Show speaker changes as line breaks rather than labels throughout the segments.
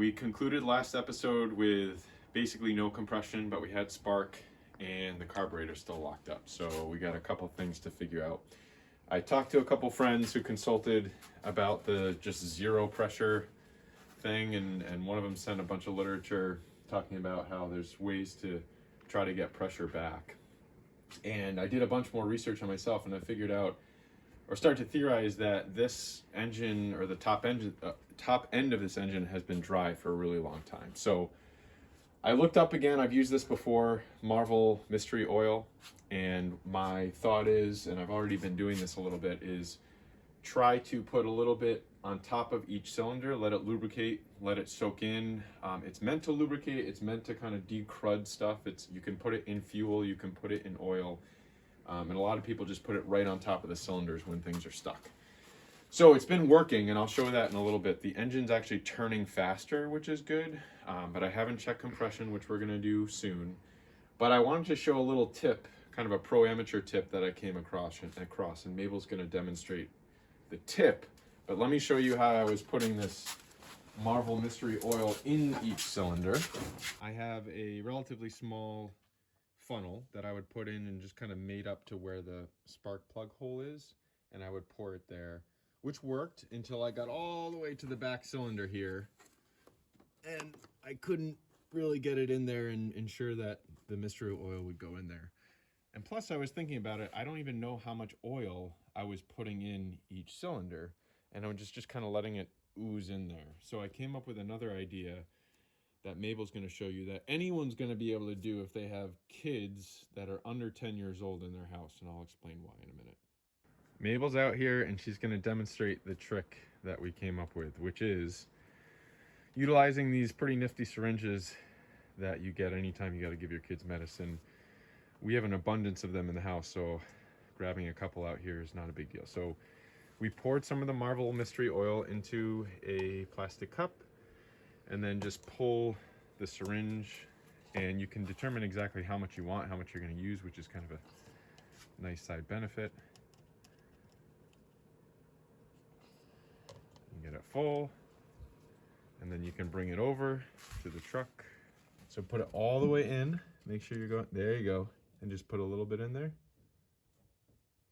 we concluded last episode with basically no compression, but we had spark and the carburetor still locked up. So we got a couple things to figure out. I talked to a couple friends who consulted about the just zero pressure thing, and one of them sent a bunch of literature talking about how there's ways to try to get pressure back. And I did a bunch more research on myself, and I figured out, or started to theorize, that this engine, or the top end of this engine, has been dry for a really long time. So I looked up again, I've used this before, Marvel Mystery Oil, and my thought is, and I've already been doing this a little bit, is try to put a little bit on top of each cylinder, let it lubricate, let it soak in. It's meant to lubricate, it's meant to kind of decrud stuff. You can put it in fuel, you can put it in oil, and a lot of people just put it right on top of the cylinders when things are stuck. So it's been working, and I'll show that in a little bit. The engine's actually turning faster, which is good, but I haven't checked compression, which we're gonna do soon. But I wanted to show a little tip, kind of a pro-amateur tip that I came across, and Mabel's gonna demonstrate the tip. But let me show you how I was putting this Marvel Mystery Oil in each cylinder. I have a relatively small funnel that I would put in and just kind of made up to where the spark plug hole is, and I would pour it there, which worked until I got all the way to the back cylinder here, and I couldn't really get it in there and ensure that the mystery oil would go in there. And plus, I was thinking about it, I don't even know how much oil I was putting in each cylinder, and I'm just kind of letting it ooze in there. So I came up with another idea that Mabel's going to show you, that anyone's going to be able to do if they have kids that are under 10 years old in their house, and I'll explain why in a minute. Mabel's out here, and she's going to demonstrate the trick that we came up with, which is utilizing these pretty nifty syringes that you get anytime you got to give your kids medicine. We have an abundance of them in the house, so grabbing a couple out here is not a big deal. So we poured some of the Marvel Mystery Oil into a plastic cup, and then just pull the syringe, and you can determine exactly how much you want, how much you're going to use, which is kind of a nice side benefit. You get it full, and then you can bring it over to the truck. So put it all the way in, make sure you're going, there you go, and just put a little bit in there.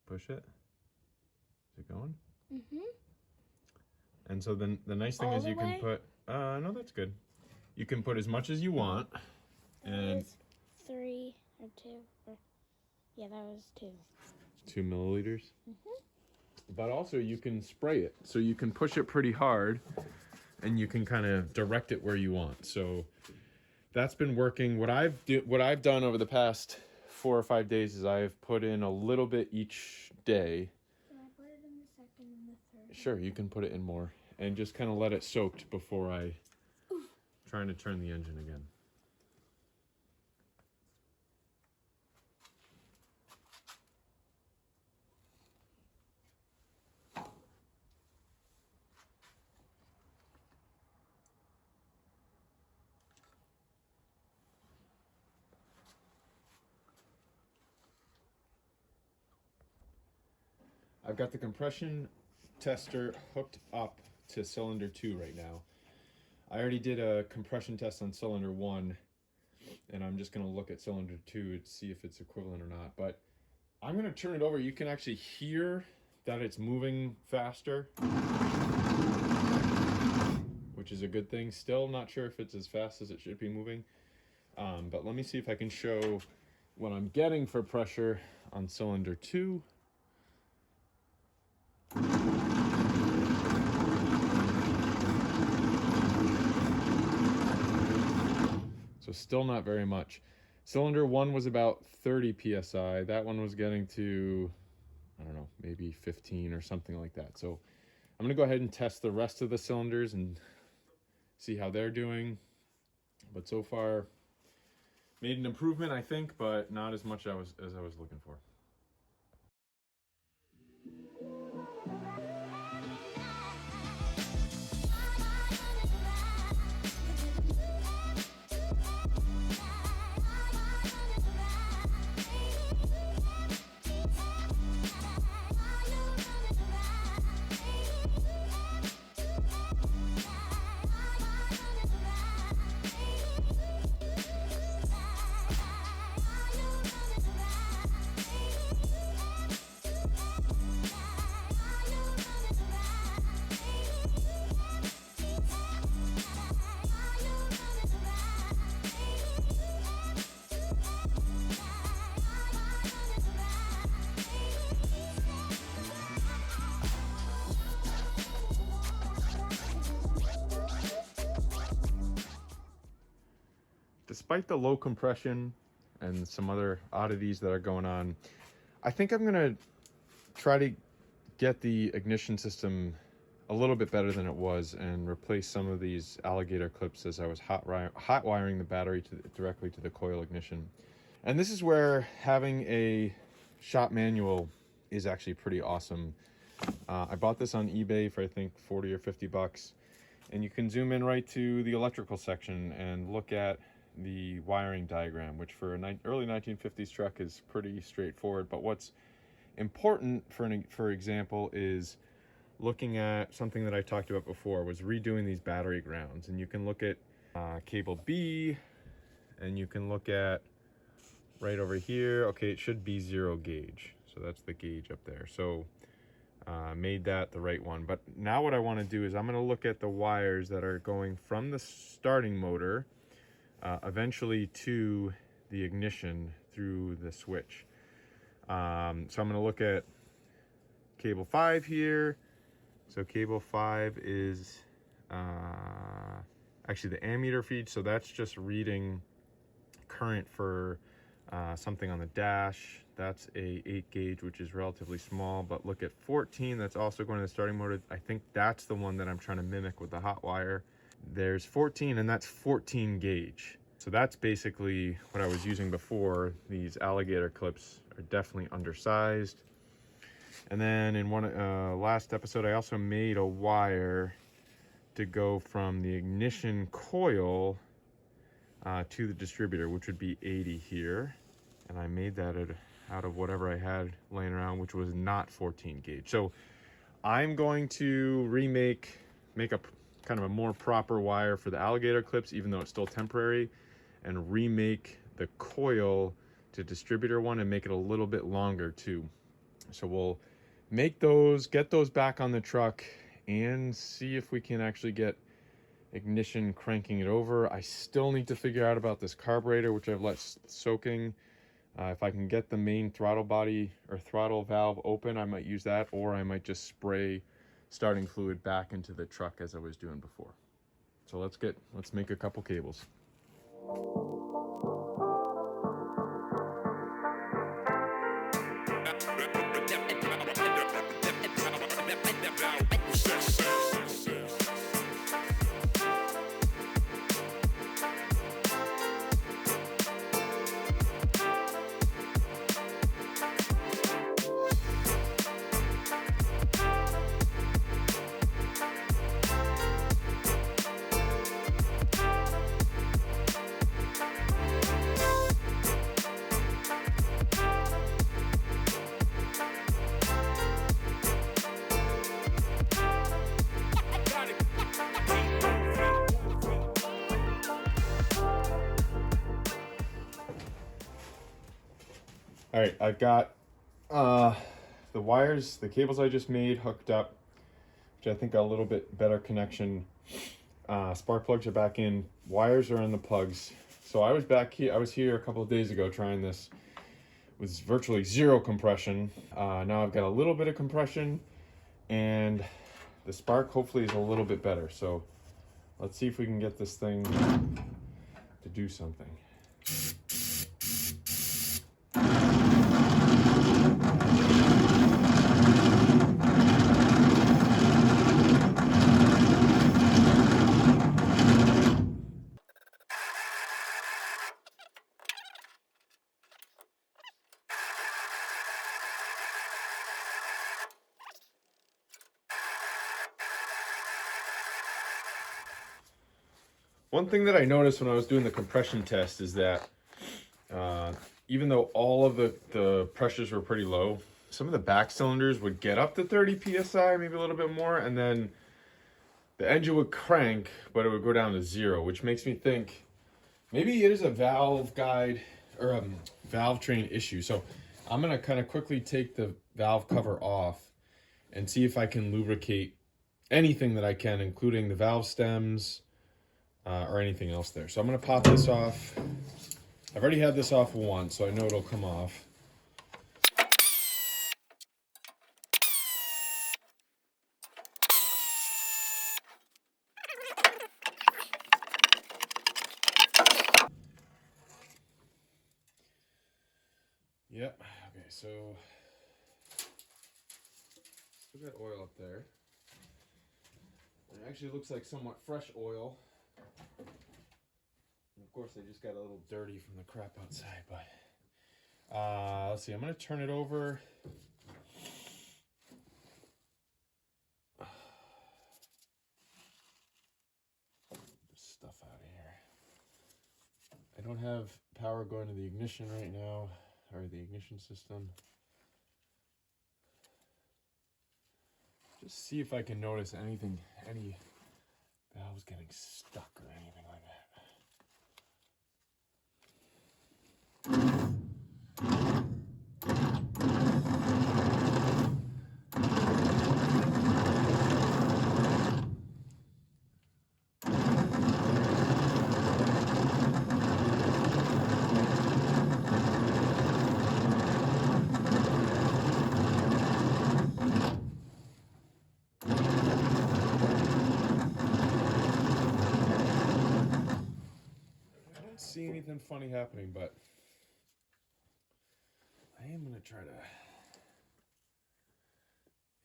Push it. Is it going? Mm-hmm. And so then the nice thing is you can put, no, that's good. You can put as much as you want. And
3 or 2. Yeah, that was 2.
2 milliliters. Mm-hmm. But also you can spray it. So you can push it pretty hard, and you can kind of direct it where you want. So that's been working. What I've done over the past 4 or 5 days is I've put in a little bit each day.
Can I put it in the second and the third?
Sure, you can put it in more, and just kind of let it soak before I trying to turn the engine again. I've got the compression tester hooked up to cylinder 2 right now. I already did a compression test on cylinder 1, and I'm just going to look at cylinder 2 to see if it's equivalent or not. But I'm going to turn it over. You can actually hear that it's moving faster, which is a good thing. Still not sure if it's as fast as it should be moving, but let me see if I can show what I'm getting for pressure on cylinder 2. So still not very much. Cylinder 1 was about 30 psi. That one was getting to, I don't know, maybe 15 or something like that. So I'm gonna go ahead and test the rest of the cylinders and see how they're doing. But so far, made an improvement, I think, but not as much as I was looking for. despite the low compression and some other oddities that are going on, I think I'm gonna try to get the ignition system a little bit better than it was and replace some of these alligator clips as I was hot wiring the battery directly to the coil ignition. And this is where having a shop manual is actually pretty awesome. I bought this on eBay for I think 40 or 50 bucks, and you can zoom in right to the electrical section and look at the wiring diagram, which for an early 1950s truck is pretty straightforward. But what's important, for example, is looking at something that I talked about before, was redoing these battery grounds. And you can look at cable B, and you can look at right over here. Okay, it should be 0 gauge. So that's the gauge up there. So made that the right one. But now what I want to do is I'm going to look at the wires that are going from the starting motor eventually to the ignition through the switch. So I'm going to look at cable 5 here. So cable 5 is actually the ammeter feed, so that's just reading current for something on the dash. That's a 8 gauge, which is relatively small. But look at 14, that's also going to the starting motor. I think that's the one that I'm trying to mimic with the hot wire. There's 14, and that's 14 gauge. So that's basically what I was using before. These alligator clips are definitely undersized. And then in one last episode, I also made a wire to go from the ignition coil to the distributor, which would be 80 here. And I made that out of whatever I had laying around, which was not 14 gauge. So I'm going to make a kind of a more proper wire for the alligator clips, even though it's still temporary, and remake the coil to distributor one and make it a little bit longer too. So we'll make those, get those back on the truck, and see if we can actually get ignition cranking it over. I still need to figure out about this carburetor, which I've let soaking. If I can get the main throttle body or throttle valve open, I might use that, or I might just spray starting fluid back into the truck as I was doing before. So let's make a couple cables. All right, I've got the wires, the cables I just made hooked up, which I think got a little bit better connection. Spark plugs are back in, wires are in the plugs. So I was back here, I was here a couple of days ago trying this with virtually 0 compression. Now I've got a little bit of compression, and the spark hopefully is a little bit better. So let's see if we can get this thing to do something. One thing that I noticed when I was doing the compression test is that even though all of the pressures were pretty low, some of the back cylinders would get up to 30 psi, maybe a little bit more, and then the engine would crank, but it would go down to 0, which makes me think maybe it is a valve guide or a valve train issue. So I'm gonna kind of quickly take the valve cover off and see if I can lubricate anything that I can, including the valve stems, or anything else there. So I'm going to pop this off. I've already had this off once, so I know it'll come off. Yep. Okay, so still got oil up there. It actually looks like somewhat fresh oil. And of course, they just got a little dirty from the crap outside, but let's see. I'm gonna turn it over. This stuff out of here. I don't have power going to the ignition right now, or the ignition system. Just see if I can notice anything, any valves getting stuck or anything like that. See anything funny happening, but I am going to try to get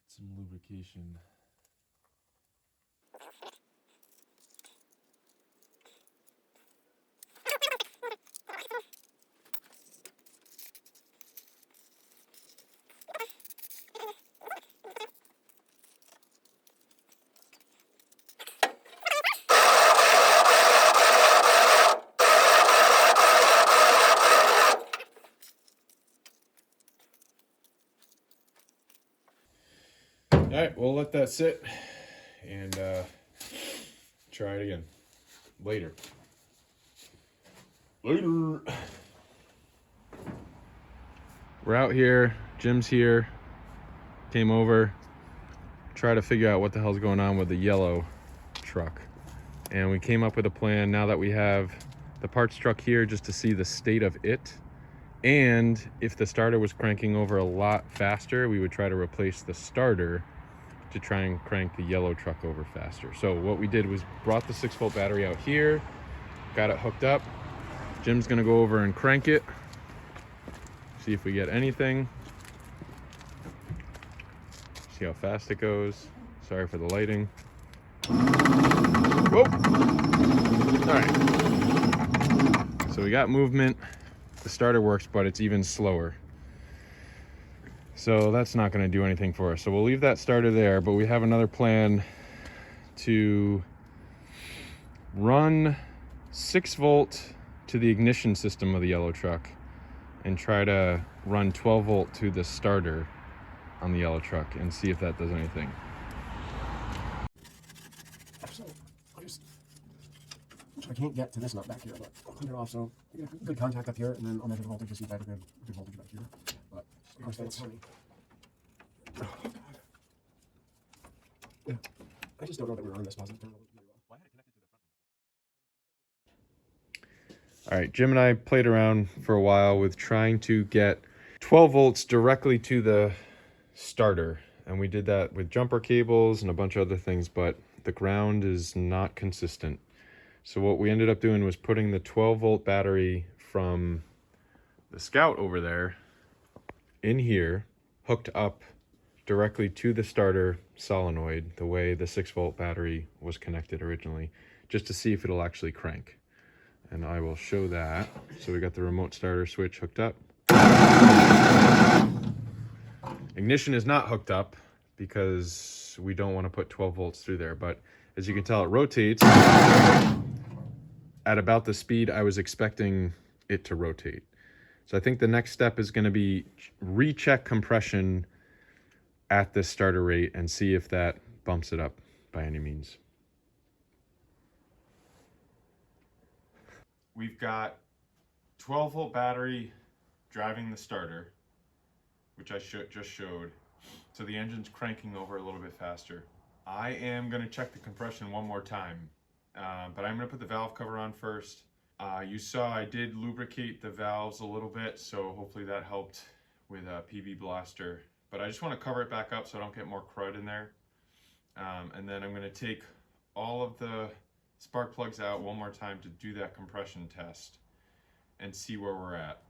some lubrication. All right, we'll let that sit and try it again later. We're out here. Jim's here. Came over. Try to figure out what the hell's going on with the yellow truck. And we came up with a plan now that we have the parts truck here just to see the state of it. And if the starter was cranking over a lot faster, we would try to replace the starter to try and crank the yellow truck over faster. So what we did was brought the 6-volt battery out here, got it hooked up. Jim's gonna go over and crank it, see if we get anything. See how fast it goes. Sorry for the lighting. Whoa! All right. So we got movement. The starter works, but it's even slower. So that's not going to do anything for us. So we'll leave that starter there, but we have another plan to run 6-volt to the ignition system of the yellow truck and try to run 12-volt to the starter on the yellow truck and see if that does anything.
So I can't get to this nut back here, but I'll clean it off. So I get a good contact up here, and then I'll measure the voltage to see if I have a good voltage back here. But of course, that's yeah. I just don't know that we were on this positive terminal really well.
All right, Jim and I played around for a while with trying to get 12 volts directly to the starter. And we did that with jumper cables and a bunch of other things, but the ground is not consistent. So what we ended up doing was putting the 12-volt battery from the Scout over there in here, hooked up directly to the starter solenoid, the way the 6-volt battery was connected originally, just to see if it'll actually crank. And I will show that. So we got the remote starter switch hooked up. Ignition is not hooked up because we don't want to put 12 volts through there, but as you can tell, it rotates at about the speed I was expecting it to rotate. So I think the next step is going to be recheck compression at this starter rate and see if that bumps it up by any means. We've got 12-volt battery driving the starter, which I just showed. So the engine's cranking over a little bit faster. I am going to check the compression one more time, but I'm going to put the valve cover on first. You saw I did lubricate the valves a little bit, so hopefully that helped with a PV blaster. But I just want to cover it back up so I don't get more crud in there. And then I'm going to take all of the spark plugs out one more time to do that compression test and see where we're at.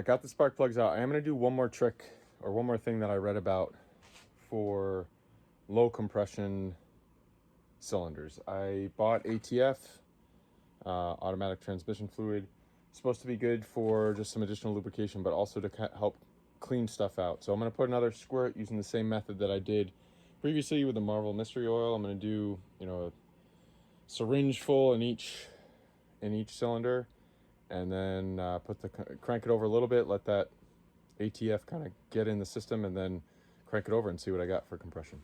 Got the spark plugs out. I am going to do one more trick, or one more thing that I read about for low compression cylinders. I bought ATF, automatic transmission fluid. It's supposed to be good for just some additional lubrication, but also to help clean stuff out. So I'm going to put another squirt using the same method that I did previously with the Marvel Mystery Oil. I'm going to do, a syringe full in each cylinder, and then crank it over a little bit, let that ATF kind of get in the system, and then crank it over and see what I got for compression.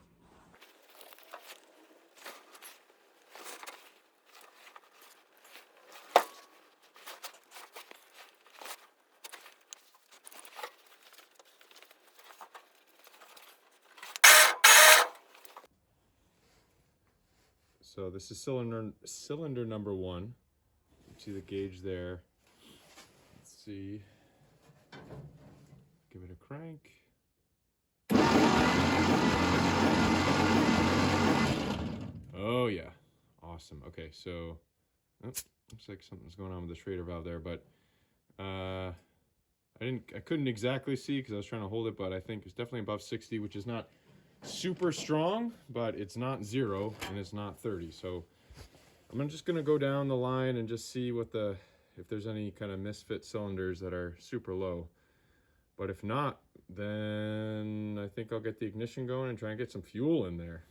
So this is cylinder number 1. See the gauge there. Let's see. Give it a crank. Oh yeah, awesome. Okay, so looks like something's going on with the Schrader valve there, but I couldn't exactly see because I was trying to hold it, but I think it's definitely above 60, which is not super strong, but it's not 0 and it's not 30. So I'm just gonna go down the line and just see if there's any kind of misfit cylinders that are super low. But if not, then I think I'll get the ignition going and try and get some fuel in there.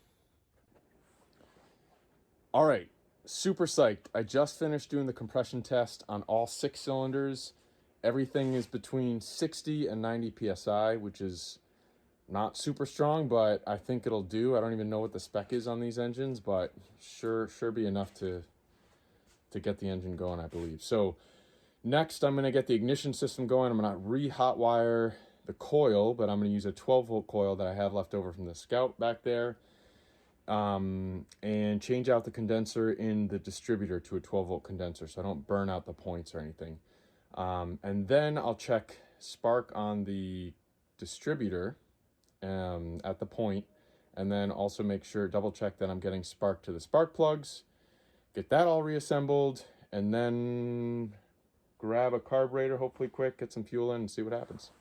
All right, super psyched. I just finished doing the compression test on all 6 cylinders. Everything is between 60 and 90 PSI, which is not super strong, but I think it'll do. I don't even know what the spec is on these engines, but sure be enough to get the engine going, I believe. So next, I'm gonna get the ignition system going. I'm gonna re-hot wire the coil, but I'm gonna use a 12-volt coil that I have left over from the Scout back there, and change out the condenser in the distributor to a 12-volt condenser so I don't burn out the points or anything. And then I'll check spark on the distributor at the point, and then also make sure, double check that I'm getting spark to the spark plugs, get that all reassembled, and then grab a carburetor, hopefully quick, get some fuel in and see what happens.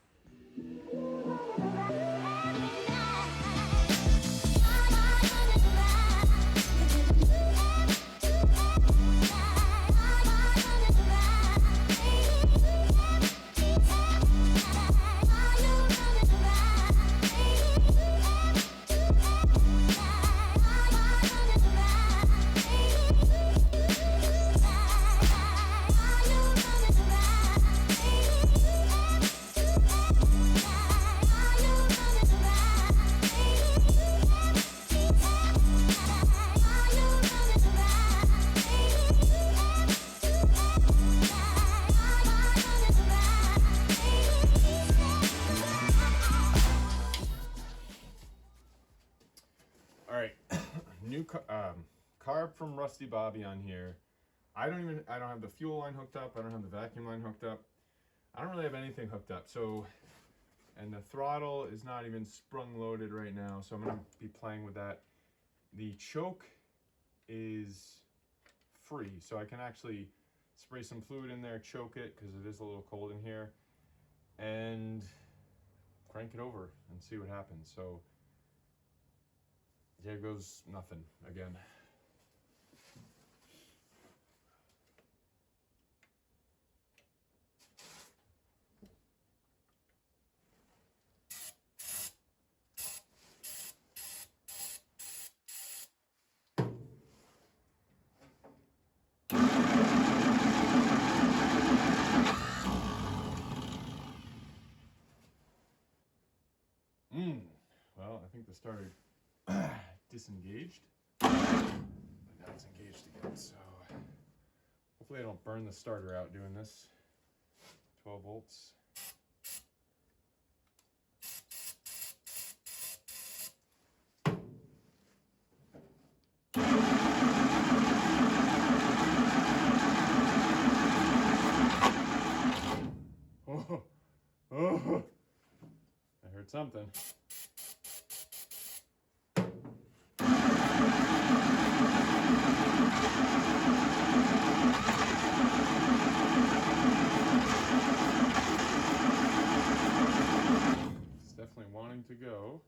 New carb from Rusty Bobby on here. I don't have the fuel line hooked up. I don't have the vacuum line hooked up. I don't really have anything hooked up. So, and the throttle is not even sprung loaded right now. So I'm gonna be playing with that. The choke is free, so I can actually spray some fluid in there, choke it because it is a little cold in here, and crank it over and see what happens. So there goes nothing again. the starter disengaged. But now it's engaged again, so hopefully I don't burn the starter out doing this. 12 volts. Oh, I heard something. It's definitely wanting to go.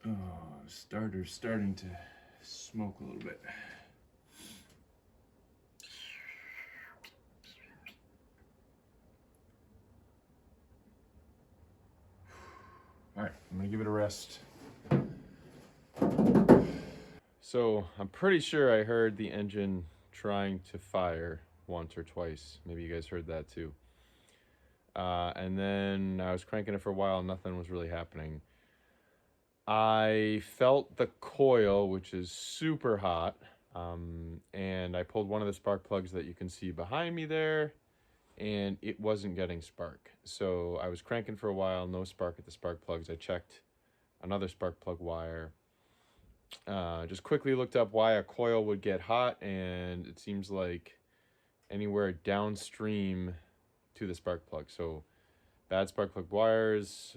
Oh, starter's starting to smoke a little bit. All right, I'm gonna give it a rest. So I'm pretty sure I heard the engine trying to fire once or twice. Maybe you guys heard that too. And then I was cranking it for a while, nothing was really happening. I felt the coil, which is super hot, and I pulled one of the spark plugs that you can see behind me there, and it wasn't getting spark. So I was cranking for a while, no spark at the spark plugs. I checked another spark plug wire. Just quickly looked up why a coil would get hot, and it seems like anywhere downstream to the spark plug. So bad spark plug wires,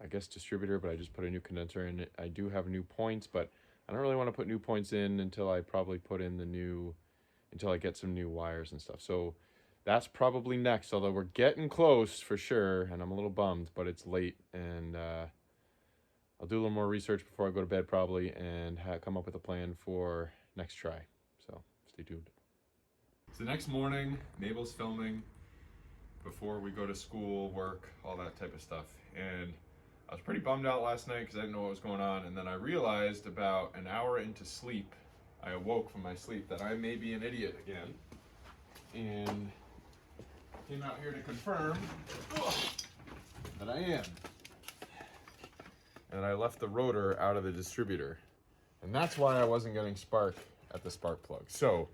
I guess distributor, but I just put a new condenser in it. I do have new points, but I don't really want to put new points in until I probably put in the new, until I get some new wires and stuff. So that's probably next, although we're getting close for sure, and I'm a little bummed, but it's late, and I'll do a little more research before I go to bed probably, and come up with a plan for next try. So stay tuned. It's the next morning. Mabel's filming before we go to school, work, all that type of stuff. And I was pretty bummed out last night because I didn't know what was going on. And then I realized about an hour into sleep, I awoke from my sleep, that I may be an idiot again. And came out here to confirm that I am. And I left the rotor out of the distributor. And that's why I wasn't getting spark at the spark plug. So,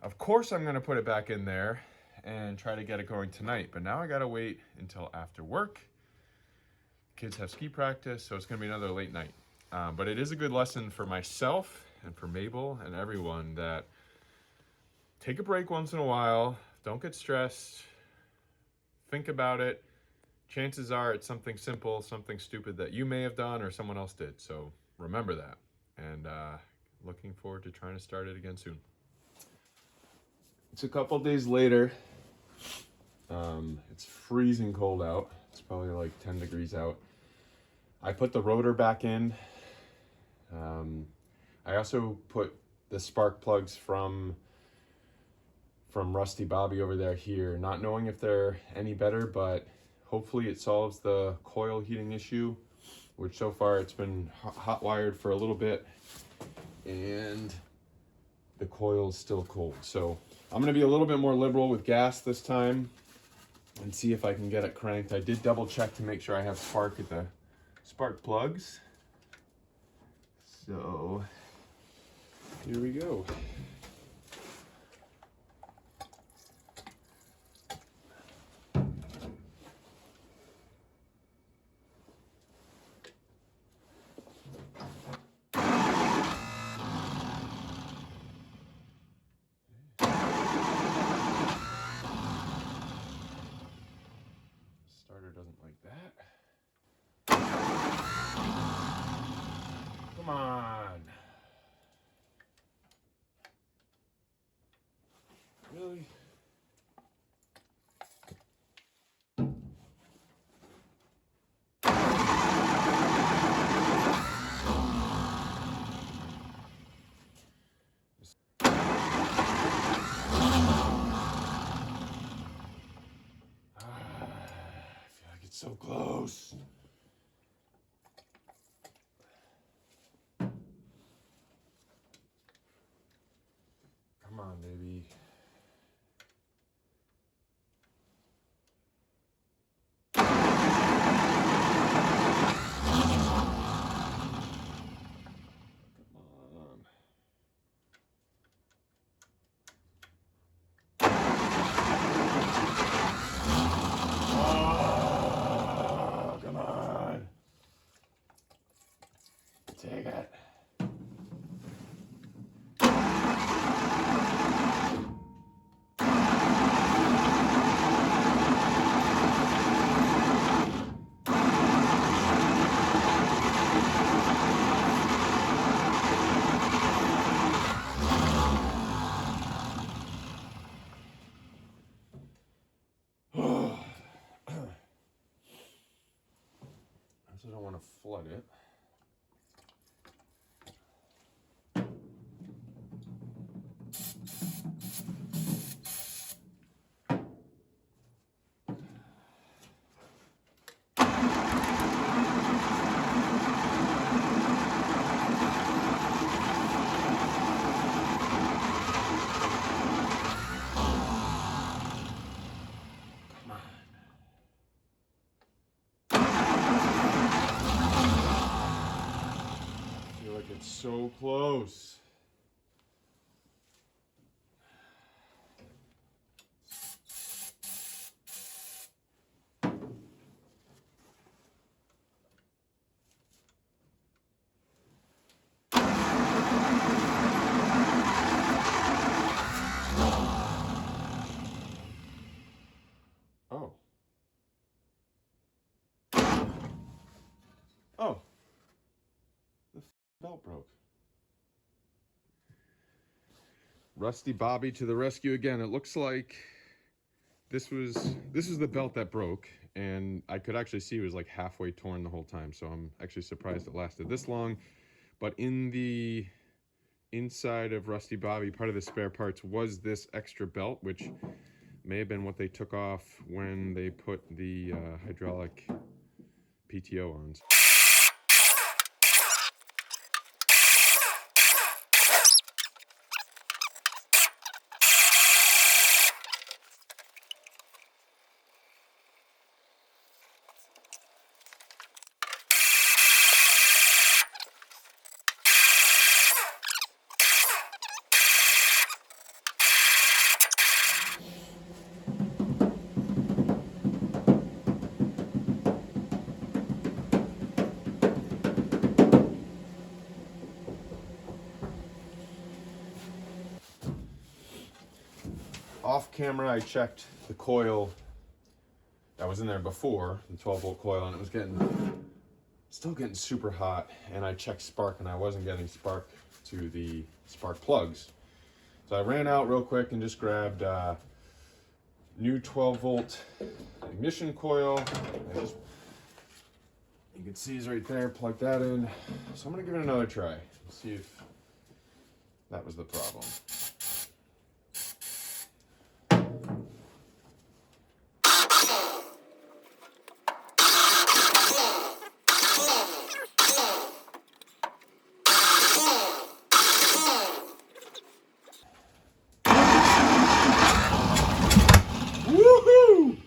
of course I'm gonna put it back in there and try to get it going tonight. But now I gotta wait until after work. Kids have ski practice, so it's gonna be another late night. But it is a good lesson for myself and for Mabel and everyone that take a break once in a while, don't get stressed, think about it. Chances are it's something simple, something stupid that you may have done or someone else did. So remember that. And looking forward to trying to start it again soon. It's a couple days later. It's freezing cold out. It's probably like 10 degrees out. I put the rotor back in. I also put the spark plugs from Rusty Bobby over there here, not knowing if they're any better, but hopefully it solves the coil heating issue, which so far it's been hot wired for a little bit and the coil is still cold. So I'm going to be a little bit more liberal with gas this time and see if I can get it cranked. I did double check to make sure I have spark at the spark plugs. So here we go. Starter doesn't like that. Come on. Really? It's so close. Come on, baby. Take it. I don't want to flood it. It's so close. Oh. Oh. The belt broke. Rusty Bobby to the rescue again. It looks like this is the belt that broke, and I could actually see it was like halfway torn the whole time, so I'm actually surprised it lasted this long. But in the inside of Rusty Bobby, part of the spare parts was this extra belt, which may have been what they took off when they put the hydraulic PTO on. Off camera, I checked the coil that was in there before, the 12-volt coil, and it was still getting super hot. And I checked spark, and I wasn't getting spark to the spark plugs. So I ran out real quick and just grabbed new 12-volt ignition coil. You can see it's right there, plug that in. So I'm gonna give it another try and see if that was the problem. Woohoo!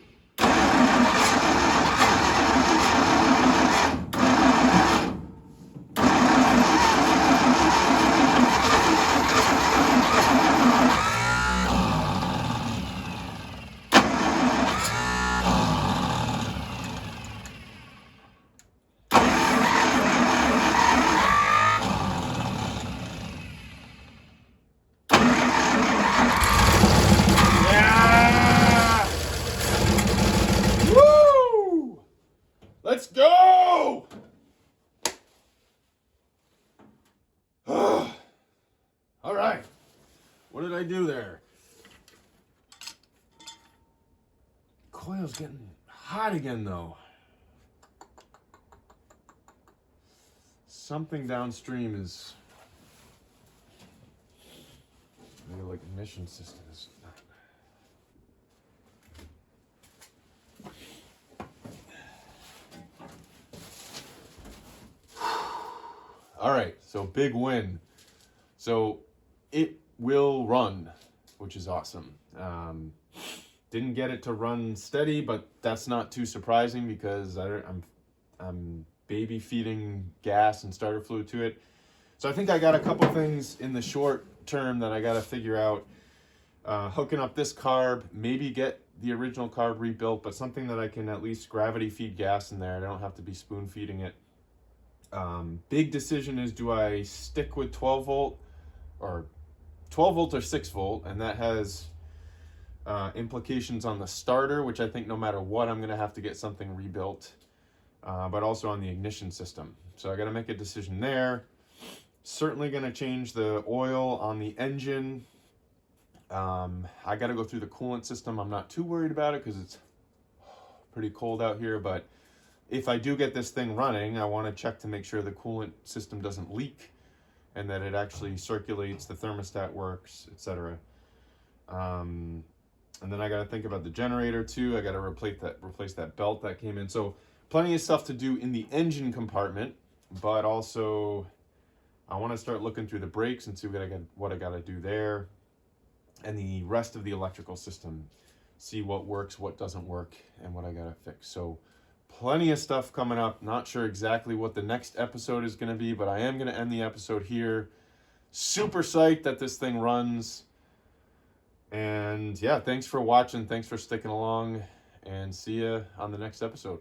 coil's getting hot again though. Something downstream is maybe like ignition system is all right, so big win. So it will run, which is awesome. Didn't get it to run steady, but that's not too surprising because I'm baby feeding gas and starter fluid to it. So I think I got a couple things in the short term that I got to figure out. Hooking up this carb, maybe get the original carb rebuilt, but something that I can at least gravity feed gas in there. I don't have to be spoon feeding it. Big decision is, do I stick with 12 volt or 6 volt? And that has implications on the starter, which I think no matter what, I'm going to have to get something rebuilt, but also on the ignition system. So I got to make a decision there. Certainly going to change the oil on the engine. I got to go through the coolant system. I'm not too worried about it because it's pretty cold out here, but if I do get this thing running, I want to check to make sure the coolant system doesn't leak and that it actually circulates, the thermostat works, etc. And then I got to think about the generator too. I got to replace that belt that came in. So plenty of stuff to do in the engine compartment, but also I want to start looking through the brakes and see what I got to do there, and the rest of the electrical system, see what works, what doesn't work, and what I got to fix. So plenty of stuff coming up. Not sure exactly what the next episode is going to be, but I am going to end the episode here. Super psyched that this thing runs. And yeah, thanks for watching. Thanks for sticking along, and see you on the next episode.